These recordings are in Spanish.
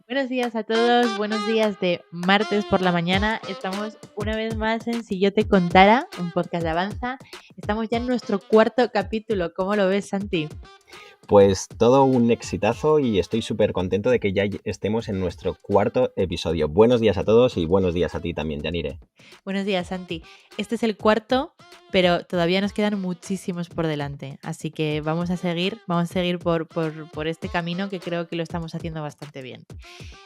Buenos días a todos, buenos días de martes por la mañana. Estamos una vez más en Si yo te contara, un podcast de Avanza. Estamos ya en nuestro cuarto capítulo. ¿Cómo lo ves, Santi? Pues todo un exitazo y estoy súper contento de que ya estemos en nuestro cuarto episodio. Buenos días a todos y buenos días a ti también, Yanire. Buenos días, Santi. Este es el cuarto, pero todavía nos quedan muchísimos por delante. Así que vamos a seguir por este camino que creo que lo estamos haciendo bastante bien.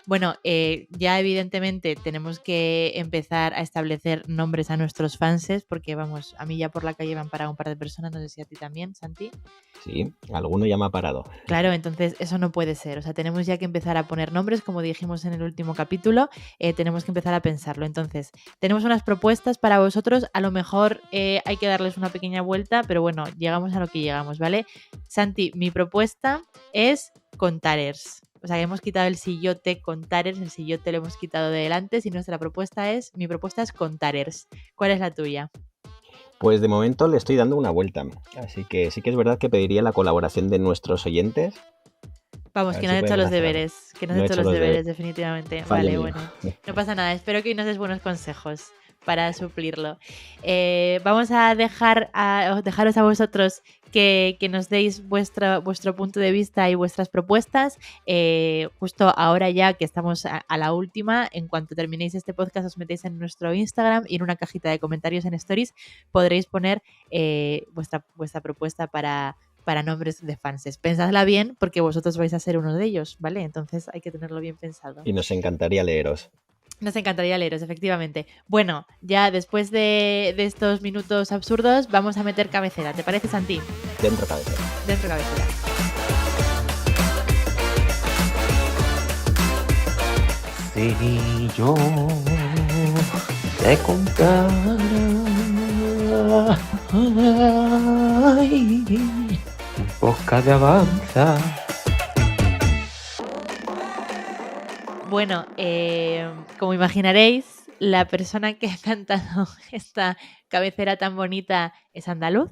Bueno, ya evidentemente tenemos que empezar a establecer nombres a nuestros fanses, porque vamos, a mí ya por la calle me han parado un par de personas, no sé si a ti también, Santi. Sí, alguno ya me ha parado. Claro, entonces eso no puede ser. O sea, tenemos ya que empezar a poner nombres, como dijimos en el último capítulo, tenemos que empezar a pensarlo. Entonces, tenemos unas propuestas para vosotros. A lo mejor hay que darles una pequeña vuelta, pero bueno, llegamos a lo que llegamos, ¿vale? Santi, mi propuesta es Contarers. O sea, hemos quitado el si yo te contarers, el si yo te lo hemos quitado de delante. Si nuestra propuesta es, mi propuesta es Contarers. ¿Cuál es la tuya? Pues de momento le estoy dando una vuelta, así que sí que es verdad que pediría la colaboración de nuestros oyentes. Vamos, A que ver no si han hecho podemos los hacer algo. deberes, que no han No he hecho hecho los los deberes, deberes. definitivamente. Fallo Vale, mío. bueno, no pasa nada. Espero que hoy nos des buenos consejos para suplirlo. Vamos a dejaros a vosotros que nos deis vuestro punto de vista y vuestras propuestas. Justo ahora ya que estamos a la última, en cuanto terminéis este podcast os metéis en nuestro Instagram y en una cajita de comentarios en Stories podréis poner vuestra propuesta para nombres de fanses. Pensadla bien porque vosotros vais a ser uno de ellos, ¿vale? Entonces hay que tenerlo bien pensado. Y nos encantaría leeros. Nos encantaría leeros, efectivamente. Bueno, ya después de estos minutos absurdos, vamos a meter cabecera. ¿Te parece, Santi? Dentro cabecera. Dentro cabecera. Si yo te contara un podcast de Avanza. Bueno, como imaginaréis, la persona que ha cantado esta cabecera tan bonita es andaluz.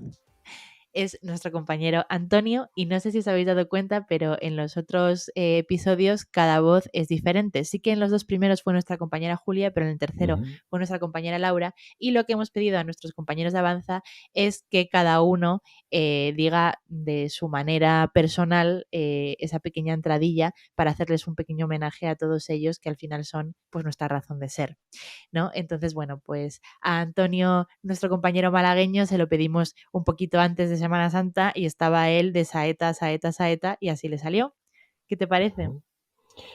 Es nuestro compañero Antonio y no sé si os habéis dado cuenta, pero en los otros episodios cada voz es diferente. Sí que en los dos primeros fue nuestra compañera Julia, pero en el tercero fue nuestra compañera Laura y lo que hemos pedido a nuestros compañeros de Avanza es que cada uno diga de su manera personal esa pequeña entradilla para hacerles un pequeño homenaje a todos ellos que al final son pues nuestra razón de ser, ¿no? Entonces, bueno, pues a Antonio, nuestro compañero malagueño, se lo pedimos un poquito antes de Semana Santa y estaba él de saeta, saeta, saeta y así le salió. ¿Qué te parece?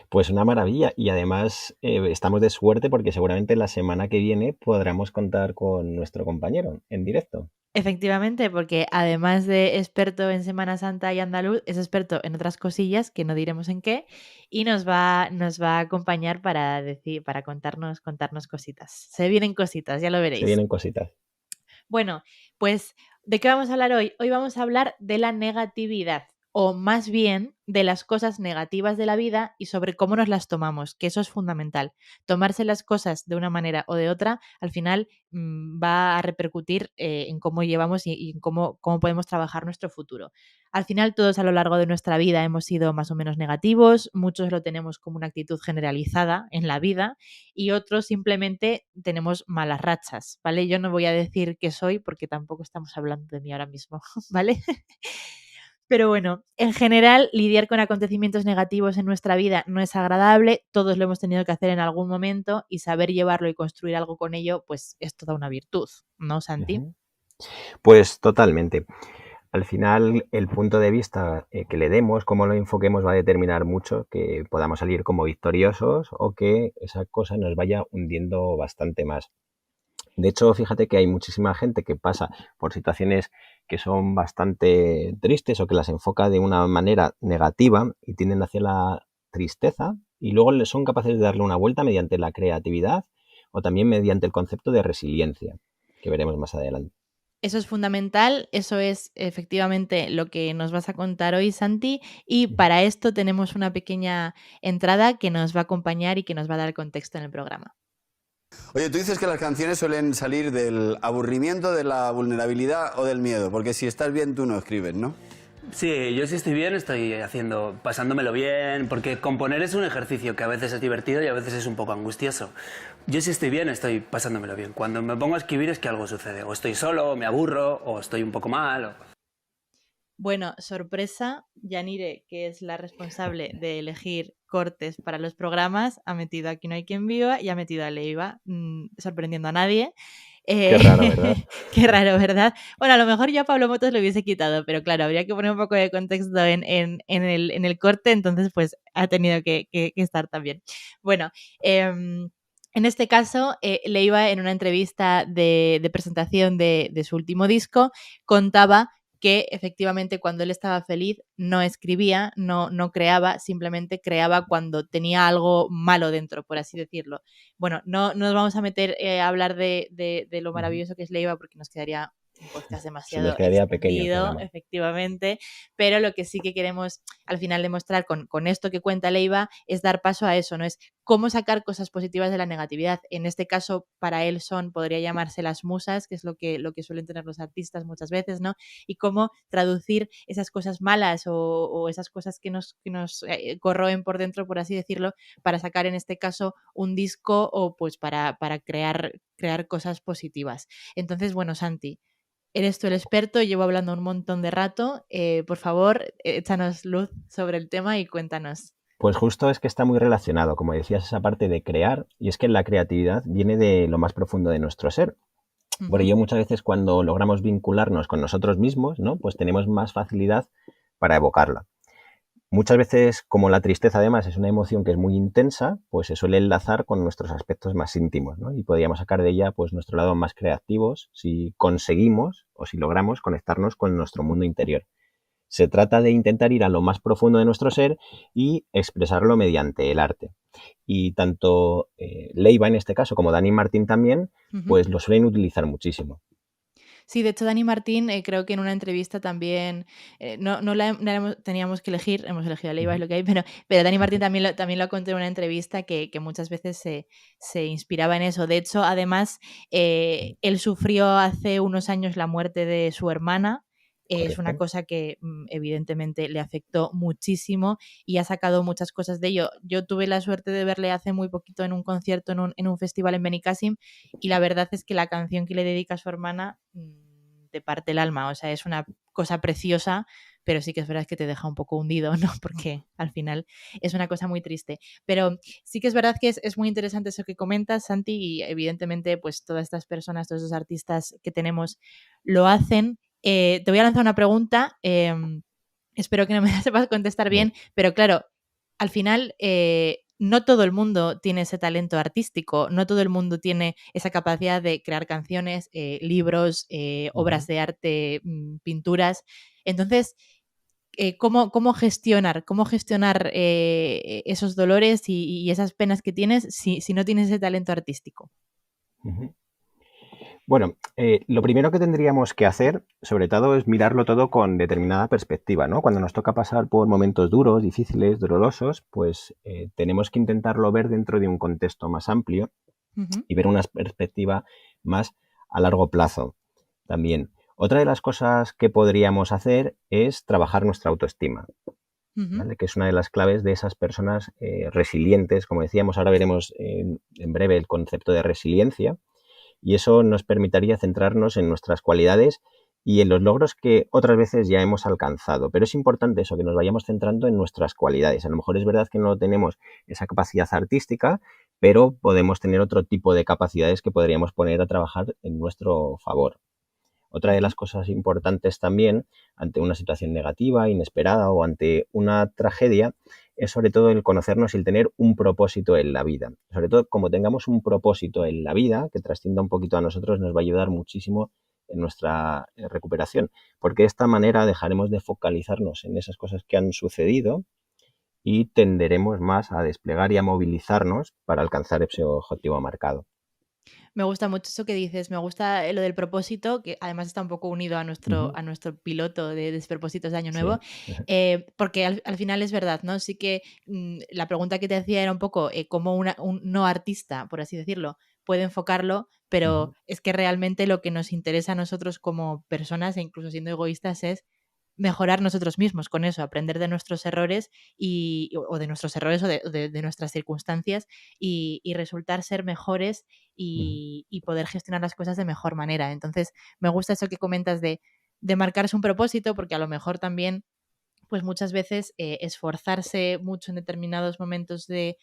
Pues una maravilla y además estamos de suerte porque seguramente la semana que viene podremos contar con nuestro compañero en directo. Efectivamente, porque además de experto en Semana Santa y andaluz, es experto en otras cosillas que no diremos en qué y nos va a acompañar para contarnos cositas. Se vienen cositas, ya lo Se veréis. vienen cositas. Bueno, pues, ¿de qué vamos a hablar hoy? Hoy vamos a hablar de la negatividad, o más bien de las cosas negativas de la vida y sobre cómo nos las tomamos, que eso es fundamental. Tomarse las cosas de una manera o de otra, al final va a repercutir en cómo llevamos y en cómo podemos trabajar nuestro futuro. Al final, todos a lo largo de nuestra vida hemos sido más o menos negativos, muchos lo tenemos como una actitud generalizada en la vida y otros simplemente tenemos malas rachas, ¿vale? Yo no voy a decir qué soy porque tampoco estamos hablando de mí ahora mismo, ¿vale? Pero bueno, en general, lidiar con acontecimientos negativos en nuestra vida no es agradable, todos lo hemos tenido que hacer en algún momento y saber llevarlo y construir algo con ello, pues es toda una virtud, ¿no, Santi? Pues totalmente. Al final, el punto de vista que le demos, cómo lo enfoquemos, va a determinar mucho que podamos salir como victoriosos o que esa cosa nos vaya hundiendo bastante más. De hecho, fíjate que hay muchísima gente que pasa por situaciones que son bastante tristes o que las enfoca de una manera negativa y tienden hacia la tristeza y luego son capaces de darle una vuelta mediante la creatividad o también mediante el concepto de resiliencia, que veremos más adelante. Eso es fundamental, eso es efectivamente lo que nos vas a contar hoy, Santi, y para esto tenemos una pequeña entrada que nos va a acompañar y que nos va a dar el contexto en el programa. Oye, tú dices que las canciones suelen salir del aburrimiento, de la vulnerabilidad o del miedo, porque si estás bien tú no escribes, ¿no? Sí, yo si estoy bien estoy pasándomelo bien, porque componer es un ejercicio que a veces es divertido y a veces es un poco angustioso. Yo si estoy bien estoy pasándomelo bien. Cuando me pongo a escribir es que algo sucede. O estoy solo, o me aburro, o estoy un poco mal. Bueno, sorpresa, Yanire, que es la responsable de elegir cortes para los programas, ha metido Aquí no hay quien viva y ha metido a Leiva, sorprendiendo a nadie. Qué raro, ¿verdad? Qué raro, ¿verdad? Bueno, a lo mejor yo a Pablo Motos lo hubiese quitado, pero claro, habría que poner un poco de contexto en el corte, entonces pues ha tenido que estar también. Bueno, en este caso, Leiva en una entrevista de presentación de su último disco contaba que efectivamente cuando él estaba feliz no escribía, no creaba, simplemente creaba cuando tenía algo malo dentro, por así decirlo. Bueno, no nos vamos a meter a hablar de lo maravilloso que es Leiva porque nos quedaría un podcast Se nos demasiado quedaría pequeño el extendido, programa. efectivamente, pero lo que sí que queremos al final demostrar con esto que cuenta Leiva es dar paso a eso, ¿no? Es cómo sacar cosas positivas de la negatividad. En este caso, para él podría llamarse las musas, que es lo que suelen tener los artistas muchas veces, ¿no? Y cómo traducir esas cosas malas o esas cosas que nos corroen por dentro, por así decirlo, para sacar en este caso un disco o pues para crear cosas positivas. Entonces, bueno, Santi, eres tú el experto, llevo hablando un montón de rato. Por favor, échanos luz sobre el tema y cuéntanos. Pues justo es que está muy relacionado, como decías, esa parte de crear, y es que la creatividad viene de lo más profundo de nuestro ser. Por ello, muchas veces cuando logramos vincularnos con nosotros mismos, ¿no? Pues tenemos más facilidad para evocarla. Muchas veces, como la tristeza además es una emoción que es muy intensa, pues se suele enlazar con nuestros aspectos más íntimos, ¿no? Y podríamos sacar de ella pues nuestro lado más creativos si conseguimos o si logramos conectarnos con nuestro mundo interior. Se trata de intentar ir a lo más profundo de nuestro ser y expresarlo mediante el arte. Y tanto Leiva en este caso como Dani Martín también, pues lo suelen utilizar muchísimo. Sí, de hecho, Dani Martín, creo que en una entrevista también, no teníamos que elegir, hemos elegido a Leiva, es lo que hay, pero Dani Martín también lo contó en una entrevista que muchas veces se inspiraba en eso. De hecho, además, él sufrió hace unos años la muerte de su hermana. Es una cosa que evidentemente le afectó muchísimo y ha sacado muchas cosas de ello. Yo tuve la suerte de verle hace muy poquito en un concierto, en un festival en Benicàssim, y la verdad es que la canción que le dedica a su hermana te parte el alma. O sea, es una cosa preciosa, pero sí que es verdad que te deja un poco hundido, ¿no? Porque al final es una cosa muy triste. Pero sí que es verdad que es muy interesante eso que comentas, Santi, y evidentemente pues todas estas personas, todos los artistas que tenemos lo hacen. Te voy a lanzar una pregunta, espero que no me la sepas contestar bien, pero claro, al final no todo el mundo tiene ese talento artístico, no todo el mundo tiene esa capacidad de crear canciones, libros, obras de arte, pinturas. Entonces, ¿cómo gestionar esos dolores y esas penas que tienes si no tienes ese talento artístico? Bueno, lo primero que tendríamos que hacer, sobre todo, es mirarlo todo con determinada perspectiva, ¿no? Cuando nos toca pasar por momentos duros, difíciles, dolorosos, pues tenemos que intentarlo ver dentro de un contexto más amplio y ver una perspectiva más a largo plazo también. Otra de las cosas que podríamos hacer es trabajar nuestra autoestima, ¿vale? Que es una de las claves de esas personas resilientes. Como decíamos, ahora veremos en breve el concepto de resiliencia. Y eso nos permitiría centrarnos en nuestras cualidades y en los logros que otras veces ya hemos alcanzado. Pero es importante eso, que nos vayamos centrando en nuestras cualidades. A lo mejor es verdad que no tenemos esa capacidad artística, pero podemos tener otro tipo de capacidades que podríamos poner a trabajar en nuestro favor. Otra de las cosas importantes también ante una situación negativa, inesperada o ante una tragedia es sobre todo el conocernos y el tener un propósito en la vida. Sobre todo, como tengamos un propósito en la vida que trascienda un poquito a nosotros, nos va a ayudar muchísimo en nuestra recuperación, porque de esta manera dejaremos de focalizarnos en esas cosas que han sucedido y tenderemos más a desplegar y a movilizarnos para alcanzar ese objetivo marcado. Me gusta mucho eso que dices, me gusta lo del propósito, que además está un poco unido a nuestro piloto de despropósitos de Año Nuevo, porque al final es verdad, ¿no? Sí que la pregunta que te hacía era un poco cómo un no artista, por así decirlo, puede enfocarlo, pero Ujú, es que realmente lo que nos interesa a nosotros como personas, e incluso siendo egoístas, es mejorar nosotros mismos con eso, aprender de nuestros errores o de nuestros errores o de nuestras circunstancias y resultar ser mejores ujú, y poder gestionar las cosas de mejor manera. Entonces, me gusta eso que comentas de marcarse un propósito, porque a lo mejor también pues muchas veces esforzarse mucho en determinados momentos de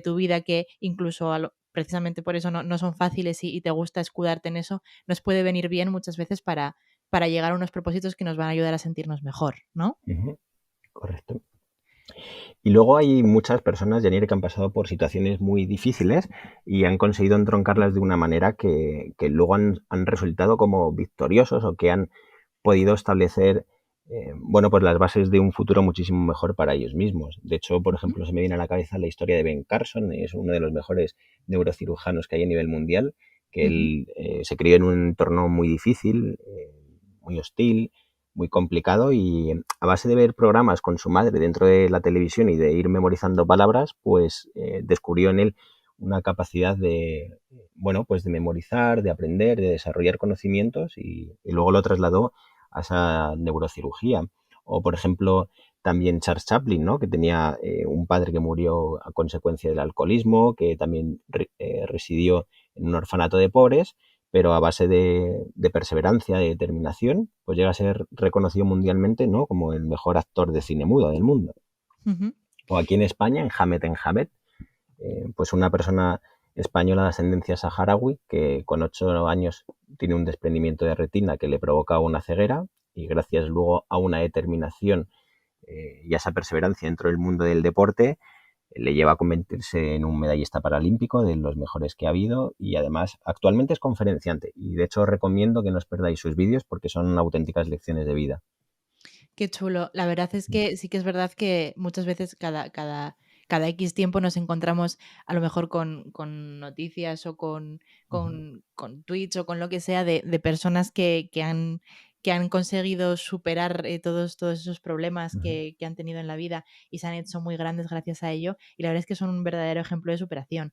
tu vida que incluso precisamente por eso no son fáciles y te gusta escudarte en eso, nos puede venir bien muchas veces para llegar a unos propósitos que nos van a ayudar a sentirnos mejor, ¿no? ujú, correcto. Y luego hay muchas personas, Janir, que han pasado por situaciones muy difíciles y han conseguido entroncarlas de una manera que luego han resultado como victoriosos o que han podido establecer, bueno, pues las bases de un futuro muchísimo mejor para ellos mismos. De hecho, por Ujú, ejemplo, se me viene a la cabeza la historia de Ben Carson, es uno de los mejores neurocirujanos que hay a nivel mundial, que ujú, él se crió en un entorno muy difícil, muy hostil, muy complicado y a base de ver programas con su madre dentro de la televisión y de ir memorizando palabras, pues descubrió en él una capacidad de, bueno, pues de memorizar, de aprender, de desarrollar conocimientos y luego lo trasladó a esa neurocirugía. O, por ejemplo, también Charles Chaplin, ¿no? Que tenía un padre que murió a consecuencia del alcoholismo, que también residió en un orfanato de pobres, pero a base de perseverancia, de determinación, pues llega a ser reconocido mundialmente, ¿no? Como el mejor actor de cine mudo del mundo. ujú, O aquí en España, en Hamet, pues una persona española de ascendencia saharaui que con 8 años tiene un desprendimiento de retina que le provoca una ceguera y gracias luego a una determinación y a esa perseverancia dentro del mundo del deporte le lleva a convertirse en un medallista paralímpico de los mejores que ha habido y además actualmente es conferenciante y de hecho os recomiendo que no os perdáis sus vídeos porque son auténticas lecciones de vida. qué chulo. La verdad es que sí que es verdad que muchas veces cada X tiempo nos encontramos a lo mejor con noticias o con tweets o con lo que sea de personas que han conseguido superar todos esos problemas que han tenido en la vida y se han hecho muy grandes gracias a ello. Y la verdad es que son un verdadero ejemplo de superación.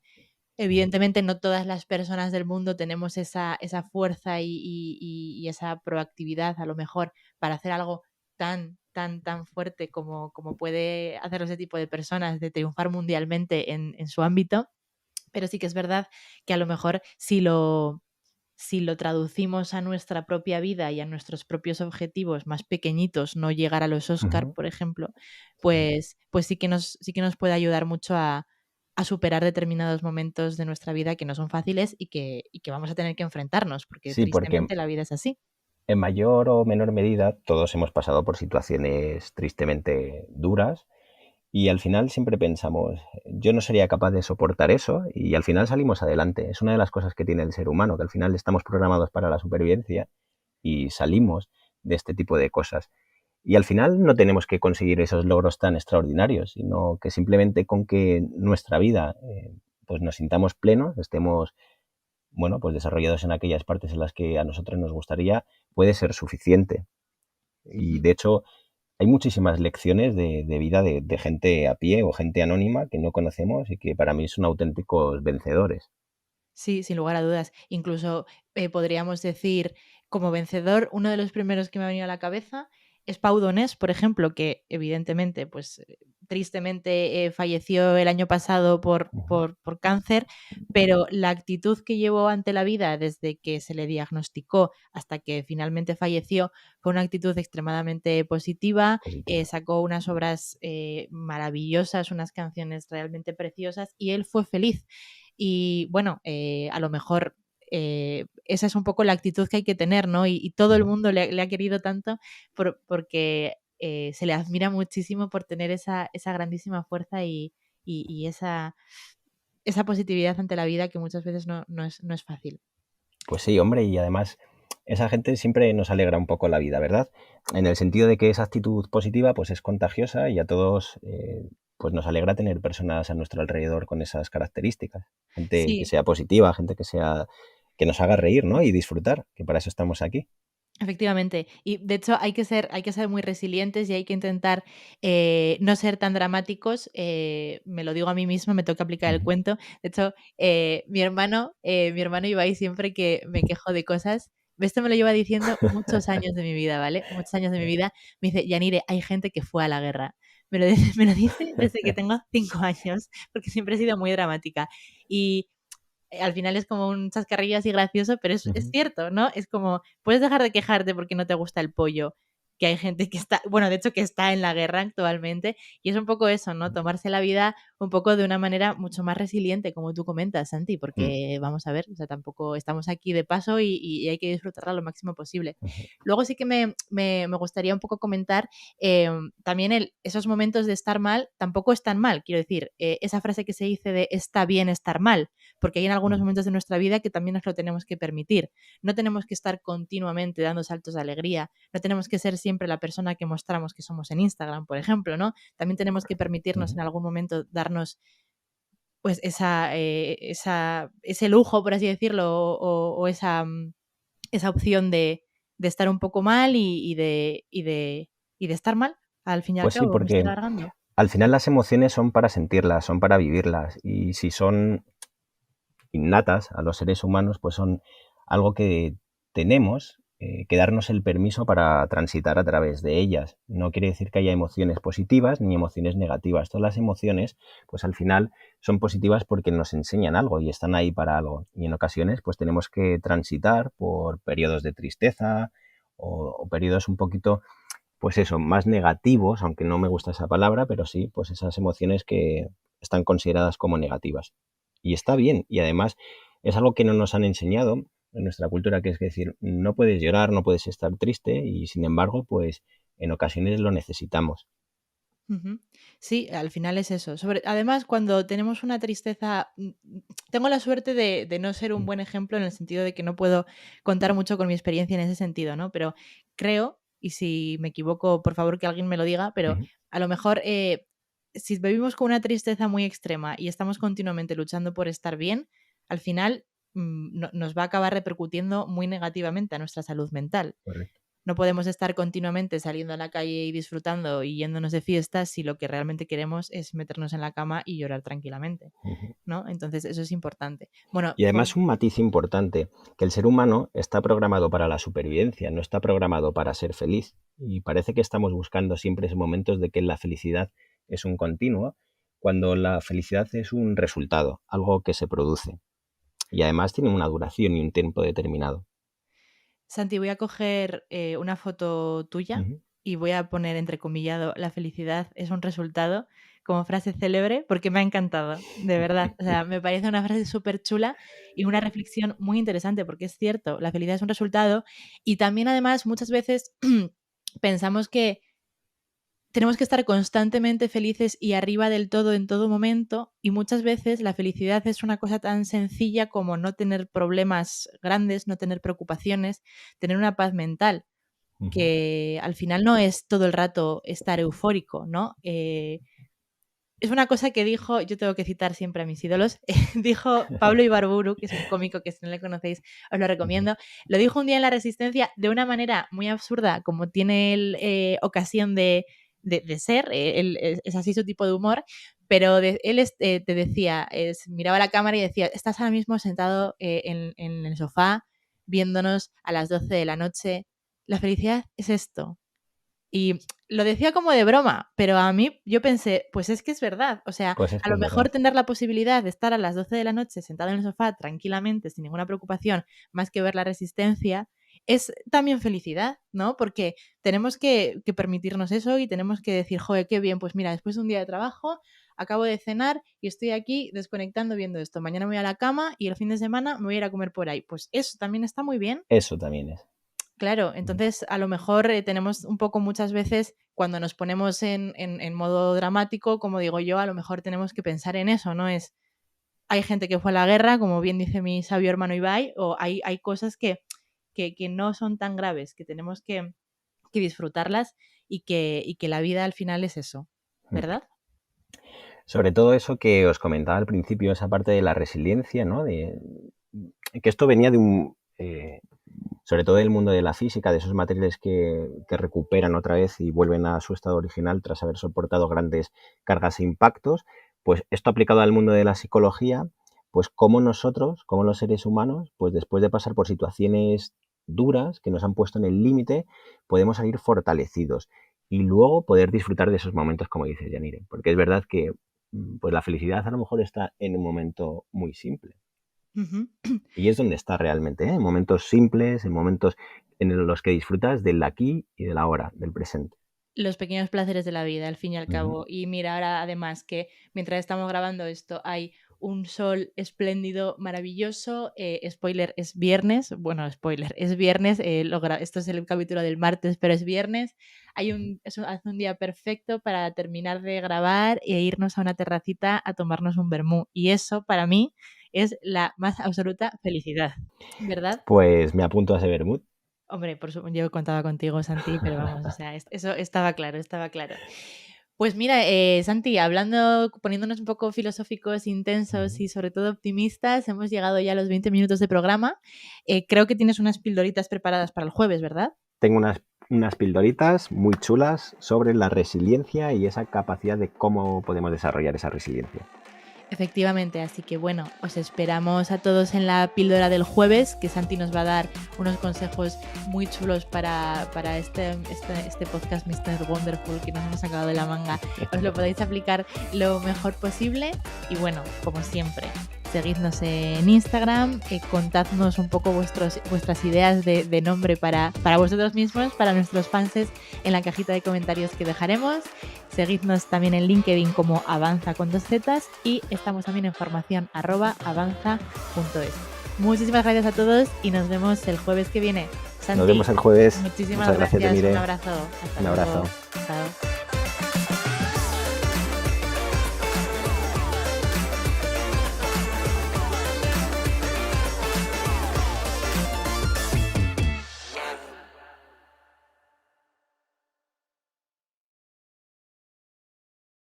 Evidentemente, no todas las personas del mundo tenemos esa fuerza y esa proactividad, a lo mejor, para hacer algo tan fuerte como puede hacer ese tipo de personas, de triunfar mundialmente en su ámbito, pero sí que es verdad que a lo mejor si lo traducimos a nuestra propia vida y a nuestros propios objetivos más pequeñitos, no llegar a los Oscar, por ejemplo, pues sí que nos puede ayudar mucho a superar determinados momentos de nuestra vida que no son fáciles y que vamos a tener que enfrentarnos, porque Sí, porque tristemente la vida es así. en mayor o menor medida todos hemos pasado por situaciones tristemente duras y al final siempre pensamos, yo no sería capaz de soportar eso y al final salimos adelante. Es una de las cosas que tiene el ser humano, que al final estamos programados para la supervivencia y salimos de este tipo de cosas. Y al final no tenemos que conseguir esos logros tan extraordinarios, sino que simplemente con que nuestra vida pues nos sintamos plenos, estemos bueno, pues desarrollados en aquellas partes en las que a nosotros nos gustaría, puede ser suficiente. Y Ujú. de hecho, hay muchísimas lecciones de vida de gente a pie o gente anónima que no conocemos y que para mí son auténticos vencedores. Sí, sin lugar a dudas. Incluso podríamos decir, como vencedor, uno de los primeros que me ha venido a la cabeza es Pau Donés, por ejemplo, que evidentemente, pues tristemente falleció el año pasado Ujú, por cáncer, pero la actitud que llevó ante la vida desde que se le diagnosticó hasta que finalmente falleció fue una actitud extremadamente positiva. positivo. Sacó unas obras maravillosas, unas canciones realmente preciosas y él fue feliz. Y bueno, a lo mejor esa es un poco la actitud que hay que tener, ¿no? Y todo el Ujú. mundo le ha querido tanto porque se le admira muchísimo por tener esa grandísima fuerza y esa positividad ante la vida que muchas veces no es fácil. Pues sí, hombre, y además esa gente siempre nos alegra un poco la vida, ¿verdad? En el sentido de que esa actitud positiva pues es contagiosa y a todos pues nos alegra tener personas a nuestro alrededor con esas características. Gente que Sí, sea positiva, gente que sea que nos haga reír, ¿no? Y disfrutar, que para eso estamos aquí. Efectivamente. Y de hecho hay que ser muy resilientes y hay que intentar no ser tan dramáticos. Me lo digo a mí misma, me toca aplicar el Ujú. cuento. De hecho, mi hermano Ibai, siempre que me quejo de cosas, esto me lo lleva diciendo muchos años de mi vida, ¿vale? Muchos años de mi vida. Me dice, Yanire, hay gente que fue a la guerra. Me lo dice desde que tengo 5 años, porque siempre he sido muy dramática. Y al final es como un chascarrillo así gracioso, pero es Ujú. cierto, ¿no? Es como, puedes dejar de quejarte porque no te gusta el pollo, que hay gente que está, bueno, de hecho que está en la guerra actualmente, y es un poco eso, ¿no? Tomarse la vida un poco de una manera mucho más resiliente, como tú comentas, Santi, Mm, porque vamos a ver, o sea, tampoco estamos aquí de paso y hay que disfrutarla lo máximo posible. ujú, Luego sí que me gustaría un poco comentar también esos momentos de estar mal tampoco están mal, quiero decir, esa frase que se dice de está bien estar mal, porque hay en algunos ujú, momentos de nuestra vida que también nos lo tenemos que permitir. No tenemos que estar continuamente dando saltos de alegría, no tenemos que ser siempre la persona que mostramos que somos en Instagram, por ejemplo, ¿no? También tenemos que permitirnos ujú. en algún momento darnos pues ese lujo, por así decirlo, o esa opción de estar un poco mal y de estar mal, al fin y al Pues sí, cabo, me estoy porque alargando. al final las emociones son para sentirlas, son para vivirlas. Y si son innatas a los seres humanos, pues son algo que tenemos que darnos el permiso para transitar a través de ellas. No quiere decir que haya emociones positivas ni emociones negativas. Todas las emociones, pues al final son positivas porque nos enseñan algo y están ahí para algo. Y en ocasiones, pues tenemos que transitar por periodos de tristeza o periodos un poquito, pues eso, más negativos, aunque no me gusta esa palabra, pero sí, pues esas emociones que están consideradas como negativas. Y está bien, y además es algo que no nos han enseñado en nuestra cultura, que es decir, no puedes llorar, no puedes estar triste, y sin embargo, pues en ocasiones lo necesitamos. Ujú. Sí, al final es eso. Además, cuando tenemos una tristeza, tengo la suerte de no ser un Mm, buen ejemplo en el sentido de que no puedo contar mucho con mi experiencia en ese sentido, ¿no? Pero creo, y si me equivoco, por favor que alguien me lo diga, pero ujú. a lo mejor si vivimos con una tristeza muy extrema y estamos continuamente luchando por estar bien, al final nos va a acabar repercutiendo muy negativamente a nuestra salud mental. Correcto. No podemos estar continuamente saliendo a la calle y disfrutando y yéndonos de fiestas si lo que realmente queremos es meternos en la cama y llorar tranquilamente, Ujú. ¿no? Entonces, eso es importante. Bueno, Y además un matiz importante, que el ser humano está programado para la supervivencia, no está programado para ser feliz. Y parece que estamos buscando siempre esos momentos de que la felicidad es un continuo, cuando la felicidad es un resultado, algo que se produce. Y además tiene una duración y un tiempo determinado. Santi, voy a coger una foto tuya Ujú. y voy a poner entrecomillado la felicidad es un resultado como frase célebre porque me ha encantado, de verdad. O sea, me parece una frase súper chula y una reflexión muy interesante porque es cierto, la felicidad es un resultado y también además muchas veces pensamos que tenemos que estar constantemente felices y arriba del todo en todo momento y muchas veces la felicidad es una cosa tan sencilla como no tener problemas grandes, no tener preocupaciones, tener una paz mental, Ujú. que al final no es todo el rato estar eufórico, ¿no? Es una cosa que dijo, yo tengo que citar siempre a mis ídolos, dijo Pablo Ibarburu, que es un cómico que si no le conocéis os lo Ujú. recomiendo, lo dijo un día en La Resistencia de una manera muy absurda, como tiene él ocasión de ser, él, es así su tipo de humor, pero te decía, miraba a la cámara y decía, estás ahora mismo sentado en el sofá viéndonos a las 12 de la noche, la felicidad es esto, y lo decía como de broma, pero a mí yo pensé, pues es que es verdad. O sea, Pues es a que lo es mejor verdad. tener la posibilidad de estar a las 12 de la noche sentado en el sofá tranquilamente, sin ninguna preocupación, más que ver La Resistencia, es también felicidad, ¿no? Porque tenemos que permitirnos eso y tenemos que decir, joder, qué bien, pues mira, después de un día de trabajo, acabo de cenar y estoy aquí desconectando viendo esto. Mañana me voy a la cama y el fin de semana me voy a ir a comer por ahí. Pues eso también está muy bien. Eso también es. Claro, Ujú. entonces a lo mejor tenemos un poco muchas veces cuando nos ponemos en modo dramático, como digo yo, a lo mejor tenemos que pensar en eso, ¿no? Hay gente que fue a la guerra, como bien dice mi sabio hermano Ibai, o hay cosas que no son tan graves, que tenemos que disfrutarlas y que la vida al final es eso, Mm. ¿verdad? Sobre todo eso que os comentaba al principio, esa parte de la resiliencia, ¿no? Que esto venía sobre todo del mundo de la física, de esos materiales que recuperan otra vez y vuelven a su estado original tras haber soportado grandes cargas e impactos, pues esto aplicado al mundo de la psicología, pues como nosotros, como los seres humanos, pues después de pasar por situaciones duras que nos han puesto en el límite, podemos salir fortalecidos y luego poder disfrutar de esos momentos, como dices, Yanire, porque es verdad que pues la felicidad a lo mejor está en un momento muy simple. Ujú. Y es donde está realmente, ¿eh? En momentos simples, en momentos en los que disfrutas del aquí y del ahora, del presente. Los pequeños placeres de la vida, al fin y al Ujú. cabo. Y mira, ahora además que mientras estamos grabando esto hay un sol espléndido, maravilloso. Spoiler, es viernes. Bueno, spoiler, es viernes. Esto es el capítulo del martes, pero es viernes. Hace un día perfecto para terminar de grabar e irnos a una terracita a tomarnos un vermú. Y eso, para mí, es la más absoluta felicidad, ¿verdad? Pues me apunto a ese vermut. Hombre, por supuesto, yo contaba contigo, Santi, pero vamos, o sea, eso estaba claro, estaba claro. Pues mira, Santi, poniéndonos un poco filosóficos, intensos y sobre todo optimistas, hemos llegado ya a los 20 minutos de programa. Creo que tienes unas pildoritas preparadas para el jueves, ¿verdad? Tengo unas pildoritas muy chulas sobre la resiliencia y esa capacidad de cómo podemos desarrollar esa resiliencia. Efectivamente, así que bueno, os esperamos a todos en la píldora del jueves, que Santi nos va a dar unos consejos muy chulos para este podcast Mr. Wonderful que nos hemos sacado de la manga. Os lo podéis aplicar lo mejor posible y bueno, como siempre, seguidnos en Instagram, contadnos un poco vuestras ideas de nombre para vosotros mismos, para nuestros fans en la cajita de comentarios que dejaremos. Seguidnos también en LinkedIn como Avanza con 2 Zetas y estamos también en formación @avanza.es. Muchísimas gracias a todos y nos vemos el jueves que viene. Santi, nos vemos el jueves. Muchísimas Muchas gracias, Yanire. Un abrazo. Hasta Un abrazo. luego. Chao.